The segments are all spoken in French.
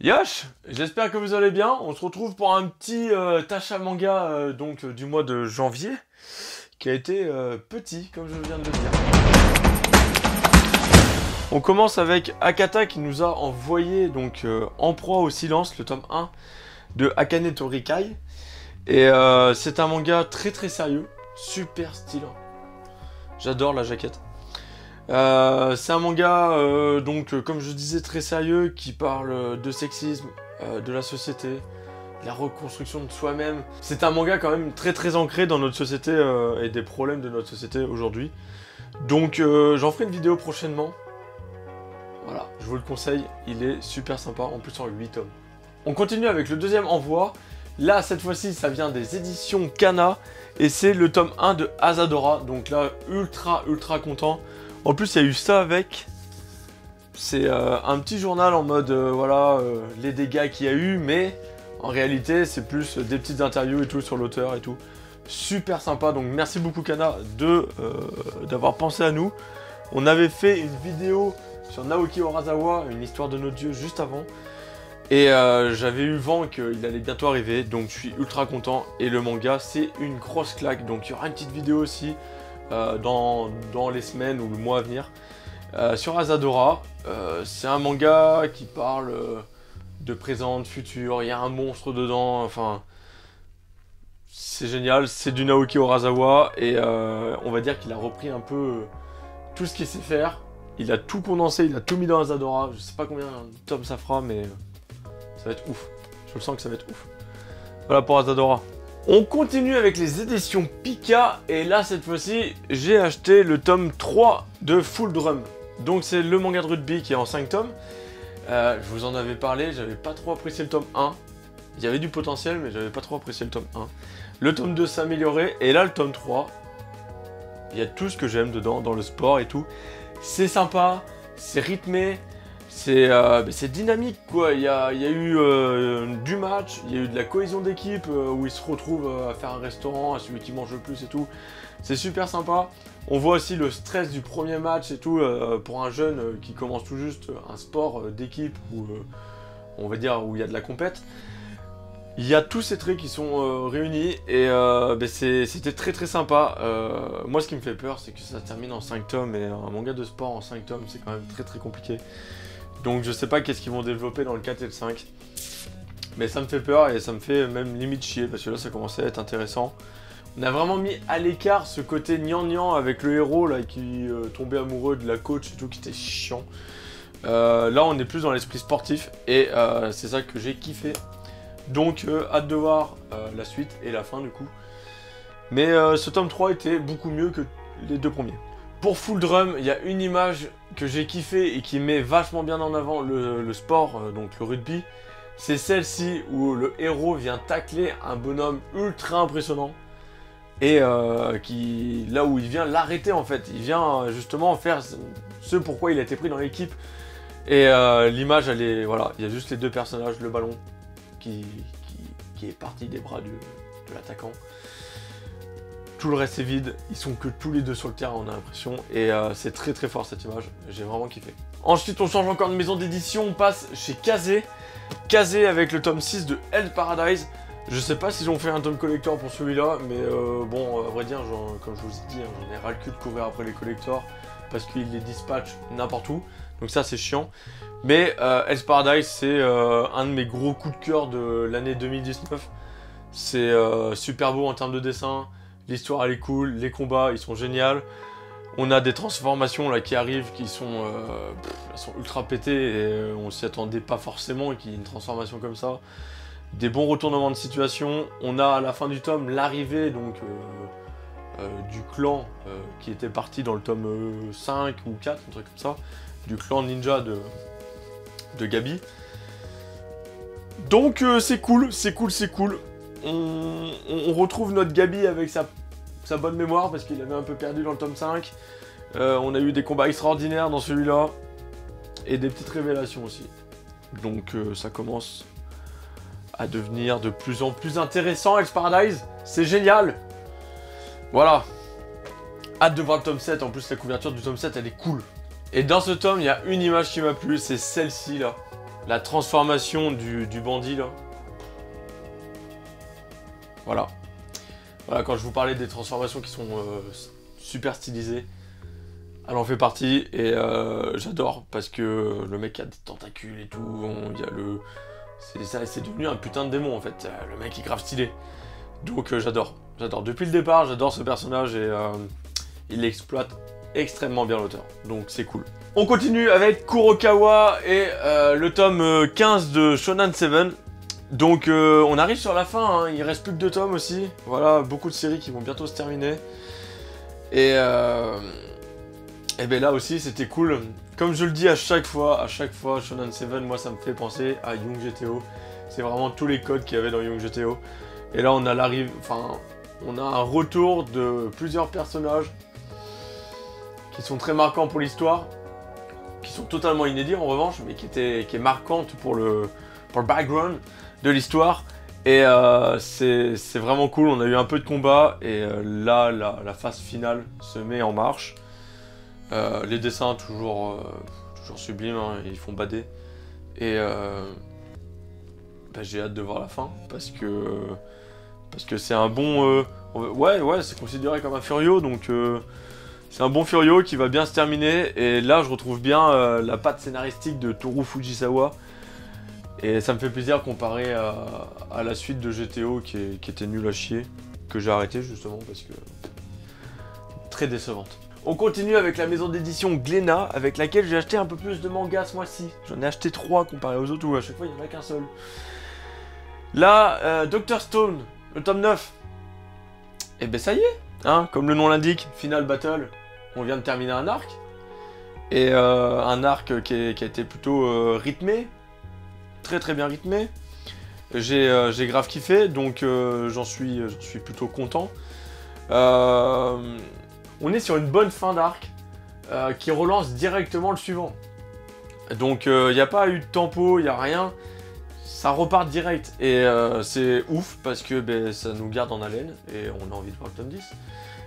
Yosh, j'espère que vous allez bien. On se retrouve pour un petit Tasha manga du mois de janvier qui a été petit, comme je viens de le dire. On commence avec Akata qui nous a envoyé En proie au silence, le tome 1 de Akane Torikai. Et c'est un manga très très sérieux, super stylé. J'adore la jaquette. C'est un manga, comme je disais, très sérieux, qui parle de sexisme, de la société, de la reconstruction de soi-même. C'est un manga quand même très très ancré dans notre société et des problèmes de notre société aujourd'hui. Donc j'en ferai une vidéo prochainement. Voilà, je vous le conseille, il est super sympa, en plus en 8 tomes. On continue avec le deuxième envoi. Là, cette fois-ci, ça vient des éditions Kana, et c'est le tome 1 de Asadora. Donc là, ultra content. En plus, il y a eu ça avec. C'est un petit journal en mode, les dégâts qu'il y a eu, mais en réalité, c'est plus des petites interviews et tout sur l'auteur et tout. Super sympa, donc merci beaucoup Kana d'avoir pensé à nous. On avait fait une vidéo sur Naoki Urasawa, une histoire de notre dieu, juste avant. Et j'avais eu vent qu'il allait bientôt arriver, donc je suis ultra content. Et le manga, c'est une grosse claque, donc il y aura une petite vidéo aussi. Dans les semaines ou le mois à venir sur Asadora. C'est un manga qui parle de présent, de futur, il y a un monstre dedans, enfin c'est génial, c'est du Naoki Urasawa et on va dire qu'il a repris un peu tout ce qu'il sait faire, il a tout condensé, il a tout mis dans Asadora, je sais pas combien de tomes ça fera mais ça va être ouf, je le sens que ça va être ouf. Voilà pour Asadora. On continue avec les éditions Pika, et là cette fois-ci, j'ai acheté le tome 3 de Full Drum. Donc c'est le manga de rugby qui est en 5 tomes. Je vous en avais parlé, j'avais pas trop apprécié le tome 1. Il y avait du potentiel, mais j'avais pas trop apprécié le tome 1. Le tome 2 s'est amélioré, et là le tome 3, il y a tout ce que j'aime dedans, dans le sport et tout. C'est sympa, c'est rythmé. C'est dynamique quoi, il y a eu du match, il y a eu de la cohésion d'équipe où ils se retrouvent à faire un restaurant, à celui qui mange le plus et tout. C'est super sympa. On voit aussi le stress du premier match et tout pour un jeune qui commence tout juste un sport d'équipe où on va dire où il y a de la compète. Il y a tous ces traits qui sont réunis et c'était très sympa. Moi ce qui me fait peur c'est que ça termine en 5 tomes et un manga de sport en 5 tomes c'est quand même très compliqué. Donc je sais pas qu'est-ce qu'ils vont développer dans le 4 et le 5. Mais ça me fait peur et ça me fait même limite chier parce que là ça commençait à être intéressant. On a vraiment mis à l'écart ce côté gnangnan avec le héros là qui tombait amoureux de la coach et tout qui était chiant. Là on est plus dans l'esprit sportif et c'est ça que j'ai kiffé. Donc hâte de voir la suite et la fin du coup. Mais ce tome 3 était beaucoup mieux que les deux premiers. Pour Full Drum, il y a une image que j'ai kiffé et qui met vachement bien en avant le sport, donc le rugby. C'est celle-ci où le héros vient tacler un bonhomme ultra impressionnant. Et là où il vient l'arrêter en fait. Il vient justement faire ce pourquoi il a été pris dans l'équipe. Et l'image elle est, voilà, il y a juste les deux personnages, le ballon qui est parti des bras de l'attaquant. Tout le reste est vide, ils sont que tous les deux sur le terrain on a l'impression et c'est très fort cette image, j'ai vraiment kiffé. Ensuite on change encore de maison d'édition, on passe chez Kazé. Kazé avec le tome 6 de Hell's Paradise. Je sais pas s'ils ont fait un tome collector pour celui-là, mais bon à vrai dire, comme je vous ai dit, j'en ai ras le cul de courir après les collectors parce qu'ils les dispatchent n'importe où, donc ça c'est chiant. Mais Hell's Paradise c'est un de mes gros coups de cœur de l'année 2019. C'est super beau en termes de dessin. L'histoire elle est cool, les combats ils sont géniaux. On a des transformations là qui arrivent qui sont, elles sont ultra pétées et on s'y attendait pas forcément qu'il y ait une transformation comme ça. Des bons retournements de situation. On a à la fin du tome l'arrivée du clan qui était parti dans le tome 5 ou 4, un truc comme ça. Du clan ninja de Gabi. Donc c'est cool. On retrouve notre Gabi avec sa bonne mémoire parce qu'il avait un peu perdu dans le tome 5. On a eu des combats extraordinaires dans celui-là. Et des petites révélations aussi. Donc ça commence à devenir de plus en plus intéressant, Hell's Paradise. C'est génial. Voilà. Hâte de voir le tome 7. En plus la couverture du tome 7 elle est cool. Et dans ce tome il y a une image qui m'a plu. C'est celle-ci là. la transformation du bandit là. Voilà. Voilà, quand je vous parlais des transformations qui sont super stylisées, elle en fait partie et j'adore parce que le mec a des tentacules et tout, il y a le... C'est devenu un putain de démon en fait, le mec est grave stylé. Donc j'adore. Depuis le départ, j'adore ce personnage et il l'exploite extrêmement bien l'auteur. Donc c'est cool. On continue avec Kurokawa et le tome 15 de Shonen 7. Donc on arrive sur la fin, hein. Il reste plus que 2 tomes aussi. Voilà, beaucoup de séries qui vont bientôt se terminer. Et ben là aussi c'était cool. Comme je le dis à chaque fois, Shonen 7, moi ça me fait penser à Young GTO. C'est vraiment tous les codes qu'il y avait dans Young GTO. Et là on a on a un retour de plusieurs personnages qui sont très marquants pour l'histoire, qui sont totalement inédits en revanche, mais qui est marquante pour le background de l'histoire. Et c'est vraiment cool, on a eu un peu de combat, et là, la phase finale se met en marche. Les dessins, toujours sublimes, hein, ils font bader. Et bah, j'ai hâte de voir la fin, parce que c'est un bon... ouais, c'est considéré comme un Furio, donc... c'est un bon Furio qui va bien se terminer, et là je retrouve bien la patte scénaristique de Toru Fujisawa. Et ça me fait plaisir comparé à la suite de GTO qui était nulle à chier, que j'ai arrêté justement parce que... très décevante. On continue avec la maison d'édition Glénat, avec laquelle j'ai acheté un peu plus de mangas ce mois-ci. J'en ai acheté 3 comparé aux autres où à chaque fois il n'y en a qu'un seul. Là, Dr Stone, le tome 9. Et ben ça y est, hein, comme le nom l'indique, Final Battle, on vient de terminer un arc. Et un arc qui a été plutôt rythmé, très bien rythmé. J'ai grave kiffé, donc j'en suis plutôt content. On est sur une bonne fin d'arc qui relance directement le suivant. Donc il n'y a pas eu de tempo, il n'y a rien. Ça repart direct et c'est ouf parce que ben, ça nous garde en haleine et on a envie de voir le tome 10.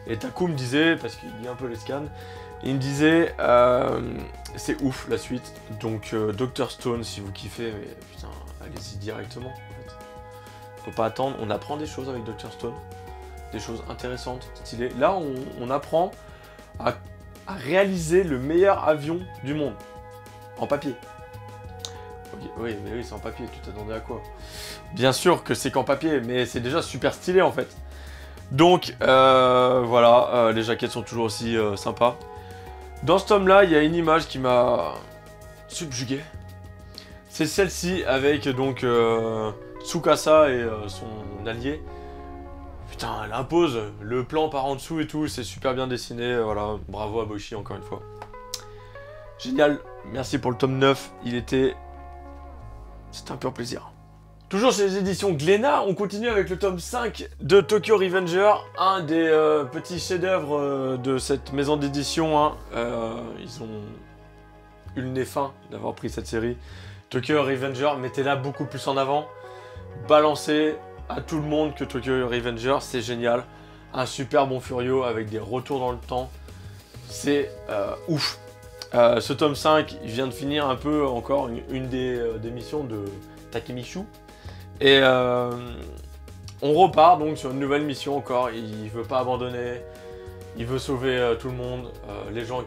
Et Taku me disait, parce qu'il lit un peu les scans, il me disait c'est ouf la suite. Donc Dr Stone, si vous kiffez, mais putain, allez-y directement. En fait. Faut pas attendre, on apprend des choses avec Dr Stone, des choses intéressantes, stylées. Là, on apprend à réaliser le meilleur avion du monde en papier. Okay, oui, mais oui, c'est en papier, tu t'attendais à quoi? Bien sûr que c'est qu'en papier, mais c'est déjà super stylé en fait. Donc voilà, les jaquettes sont toujours aussi sympas. Dans ce tome-là, il y a une image qui m'a subjugué. C'est celle-ci avec donc Tsukasa et son allié. Putain, elle impose, le plan par en dessous et tout, c'est super bien dessiné, voilà, bravo à Boichi encore une fois. Génial, merci pour le tome 9, c'était un pur plaisir. Toujours chez les éditions Glénat, on continue avec le tome 5 de Tokyo Revenger, un des petits chefs-d'œuvre de cette maison d'édition. Hein. Ils ont eu le nez fin d'avoir pris cette série. Tokyo Revenger, mettez-la beaucoup plus en avant. Balancez à tout le monde que Tokyo Revenger, c'est génial. Un super bon Furio avec des retours dans le temps. C'est ouf. Ce tome 5, il vient de finir un peu encore une des missions de Takemishu. Et on repart donc sur une nouvelle mission encore. Il veut pas abandonner. Il veut sauver tout le monde. Les gens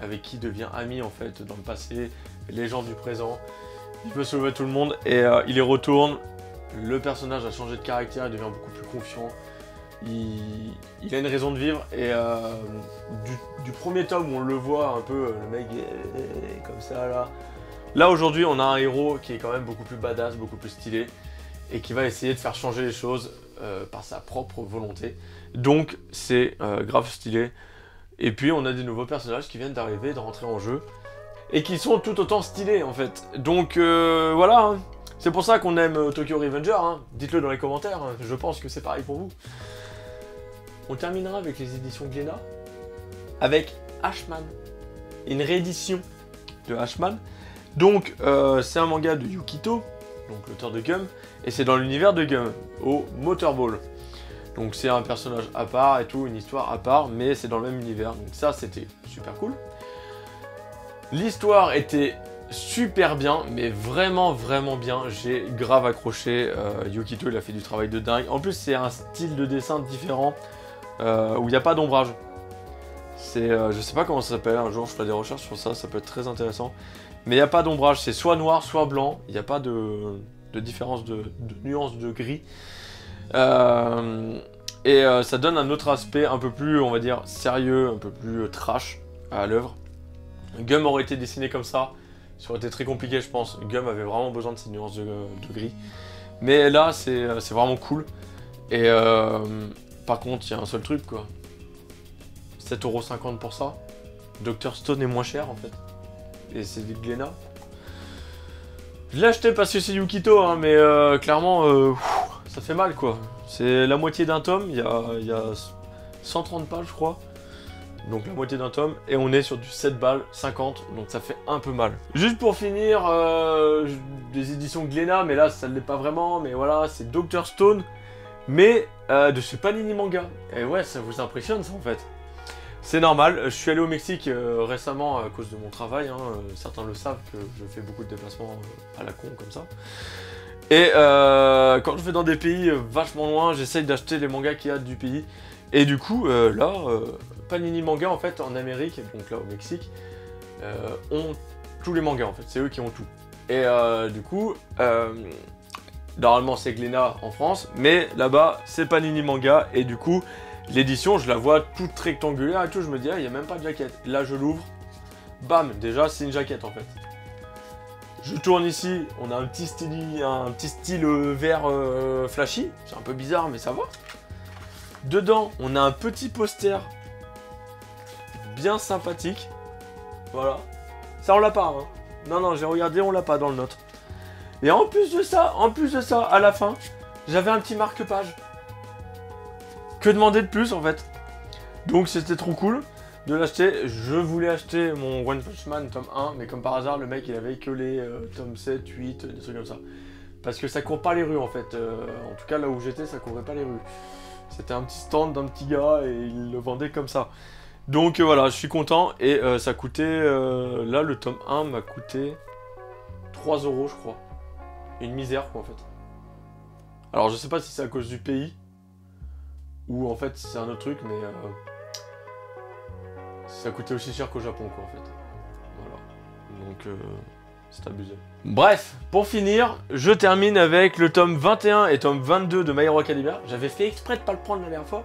avec qui il devient ami en fait dans le passé. Les gens du présent. Il veut sauver tout le monde et il y retourne. Le personnage a changé de caractère. Il devient beaucoup plus confiant. Il a une raison de vivre. Et du premier tome où on le voit un peu, le mec est comme ça là. Là aujourd'hui on a un héros qui est quand même beaucoup plus badass, beaucoup plus stylé et qui va essayer de faire changer les choses par sa propre volonté. Donc c'est grave stylé. Et puis on a des nouveaux personnages qui viennent d'arriver, de rentrer en jeu et qui sont tout autant stylés en fait. Donc voilà, hein. C'est pour ça qu'on aime Tokyo Revenger, hein. Dites-le dans les commentaires, hein. Je pense que c'est pareil pour vous. On terminera avec les éditions Glénat avec Ashman, une réédition de Ashman. Donc, c'est un manga de Yukito, donc l'auteur de Gum, et c'est dans l'univers de Gum, au Motorball. Donc c'est un personnage à part et tout, une histoire à part, mais c'est dans le même univers. Donc ça, c'était super cool. L'histoire était super bien, mais vraiment bien. J'ai grave accroché. Yukito, il a fait du travail de dingue. En plus, c'est un style de dessin différent où il n'y a pas d'ombrage. C'est, je sais pas comment ça s'appelle. Un jour, je ferai des recherches sur ça. Ça peut être très intéressant. Mais il n'y a pas d'ombrage. C'est soit noir, soit blanc. Il n'y a pas de différence de nuance de gris. Ça donne un autre aspect un peu plus, on va dire, sérieux, un peu plus trash à l'œuvre. Gum aurait été dessiné comme ça aurait été très compliqué, je pense. Gum avait vraiment besoin de ces nuances de gris. Mais là, c'est vraiment cool. Et par contre, il y a un seul truc, quoi. 7,50 € pour ça. Dr Stone est moins cher, en fait. Et c'est du Glénat. Je l'ai acheté parce que c'est Yukito, hein, mais clairement, ça fait mal, quoi. C'est la moitié d'un tome, il y a 130 pages, je crois. Donc la moitié d'un tome, et on est sur du 7 balles, 50, donc ça fait un peu mal. Juste pour finir, des éditions Glénat, mais là ça ne l'est pas vraiment, mais voilà, c'est Dr Stone, mais de chez Panini Manga. Et ouais, ça vous impressionne ça en fait. C'est normal, je suis allé au Mexique récemment à cause de mon travail, hein, certains le savent que je fais beaucoup de déplacements à la con comme ça. Et quand je vais dans des pays vachement loin, j'essaye d'acheter les mangas qu'il y a du pays. Et du coup, là, Panini Manga, en fait, en Amérique, donc là au Mexique, ont tous les mangas, en fait. C'est eux qui ont tout. Et du coup, normalement, c'est Glénat en France, mais là-bas, c'est Panini Manga. Et du coup, l'édition, je la vois toute rectangulaire et tout. Je me dis, ah, il n'y a même pas de jaquette. Là, je l'ouvre. Bam, déjà, c'est une jaquette, en fait. Je tourne ici, on a un petit style vert flashy. C'est un peu bizarre, mais ça va. Dedans, on a un petit poster bien sympathique. Voilà. Ça, on l'a pas. Hein. Non, j'ai regardé, on l'a pas dans le nôtre. Et en plus de ça, à la fin, j'avais un petit marque-page. Que demander de plus, en fait? Donc, c'était trop cool de l'acheter. Je voulais acheter mon One Punch Man tome 1, mais comme par hasard, le mec, il avait que les tomes 7, 8, des trucs comme ça. Parce que ça court pas les rues, en fait. En tout cas, là où j'étais, ça courait pas les rues. C'était un petit stand d'un petit gars et il le vendait comme ça. Donc voilà, je suis content. Et ça coûtait... là, le tome 1 m'a coûté 3 €, je crois. Une misère, quoi, en fait. Alors, je sais pas si c'est à cause du pays. Ou en fait, c'est un autre truc, mais... ça coûtait aussi cher qu'au Japon, quoi, en fait. Voilà. Donc... c'est abusé. Bref, pour finir, je termine avec le tome 21 et tome 22 de My Hero Academia. J'avais fait exprès de pas le prendre la dernière fois,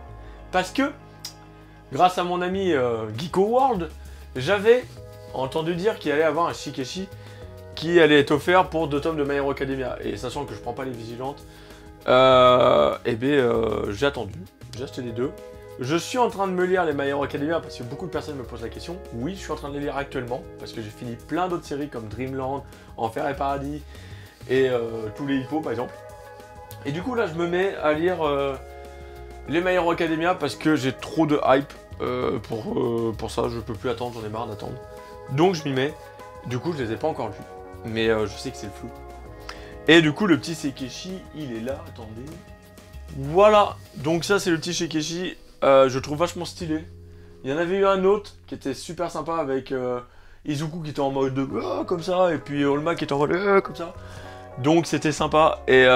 parce que, grâce à mon ami Geeko World, j'avais entendu dire qu'il allait avoir un Shikeshi qui allait être offert pour 2 tomes de My Hero Academia. Et sachant que je prends pas les vigilantes, j'ai attendu, j'ai acheté les 2. Je suis en train de me lire les My Hero Academia parce que beaucoup de personnes me posent la question. Oui, je suis en train de les lire actuellement parce que j'ai fini plein d'autres séries comme Dreamland, Enfer et Paradis et tous les hippos par exemple. Et du coup là je me mets à lire les My Hero Academia parce que j'ai trop de hype pour ça, je peux plus attendre, j'en ai marre d'attendre. Donc je m'y mets, du coup je les ai pas encore lus, mais je sais que c'est le flou. Et du coup le petit Sekeshi il est là, attendez. Voilà, donc ça c'est le petit Sekeshi. Je trouve vachement stylé. Il y en avait eu un autre qui était super sympa avec Izuku qui était en mode de comme ça, et puis Olma qui était en mode comme ça. Donc c'était sympa. Et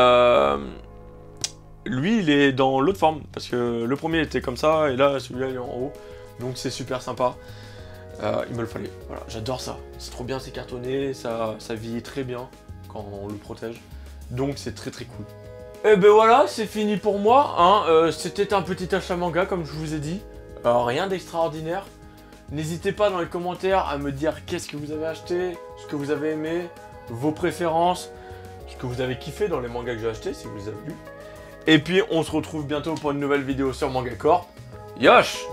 lui il est dans l'autre forme parce que le premier était comme ça et là celui-là il est en haut. Donc c'est super sympa. Il me le fallait. Voilà, j'adore ça. C'est trop bien, c'est cartonné, ça vieillit très bien quand on le protège. Donc c'est très cool. Et ben voilà, c'est fini pour moi, hein. C'était un petit achat manga comme je vous ai dit, rien d'extraordinaire. N'hésitez pas dans les commentaires à me dire qu'est-ce que vous avez acheté, ce que vous avez aimé, vos préférences, ce que vous avez kiffé dans les mangas que j'ai achetés, si vous les avez lus. Et puis on se retrouve bientôt pour une nouvelle vidéo sur Manga Corp. Yosh!